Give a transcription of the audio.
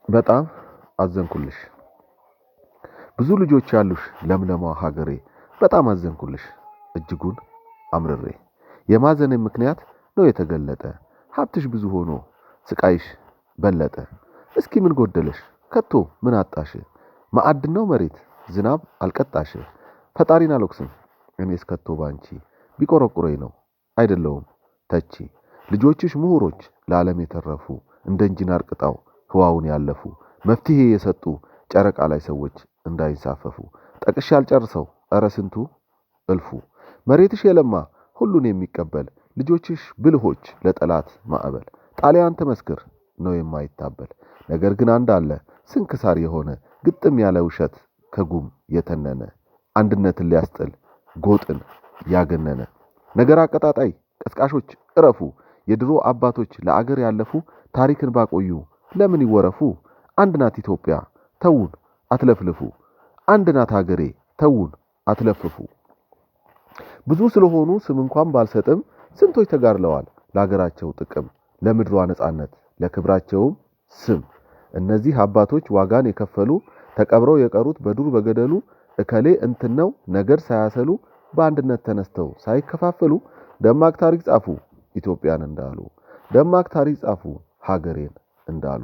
በጣም አዘንኩልሽ። ብዙ ልጆች ያሉሽ ለምለሟ ሀገሬ በጣም አዘንኩልሽ እጅጉን አምርሬ። የማዘኔ ምክንያት ነው የተገለጠ ሀብትሽ ብዙ ሆኖ ስቃይሽ በለጠ። እስኪ ምን ጎደለሽ ከቶ ምን አጣሽ? ማዕድን ነው መሬት ዝናብ አልቀጣሽ። ፈጣሪን አልወቅስም እኔስ ከቶ ባንቺ ቢቆረቁረኝ ነው አይደለሁም ተቺ። ልጆችሽ ምሁሮች ለዓለም የተረፉ እንደ ኢንጂነር ቅጣው ህዋውን ያለፉ መፍትሄ የሰጡ ጨረቃ ላይ ሰዎች እንዳይንሳፈፉ። ጠቅሼ አልጨርሰው ኧረ ስንቱ እልፉ። መሬትሽ የለማ ሁሉን የሚቀበል ልጆችሽ ብልሆች ለጠላት ማዕበል። ጣሊያን ተመስክር ነው የማይታበል። ነገር ግን አንድ አለ ስንክሳር የሆነ ግጥም ያለ ውሸት ከጉም የተነነ። አንድነትን ሊያስጥል ጎጥን ያገነነ። ነገር አቀጣጣይ ቀስቃሾች እረፉ። የድሮ አባቶች ለአገር ያለፉ ታሪክን ባቆዩ ለምን ይወረፉ? አንድ ናት ኢትዮጵያ ተውን አትለፍልፉ። አንድ ናት ሀገሬ ተውን አትለፍፉ። ብዙ ስለሆኑ ስም እንኳን ባልሰጥም ስንቶች ተጋድለዋል ለሀገራቸው ጥቅም ለምድሯ ነጻነት ለክብራቸውም ስም። እነዚህ አባቶች ዋጋን የከፈሉ ተቀብረው የቀሩት በዱር በገደሉ። እከሌ እንትን ነው ነገር ሳያሰሉ በአንድነት ተነስተው ሳይከፋፈሉ ደማቅ ታሪክ ጻፉ ኢትዮጵያን እንዳሉ። ደማቅ ታሪክ ጻፉ ሀገሬን እንዳሉ።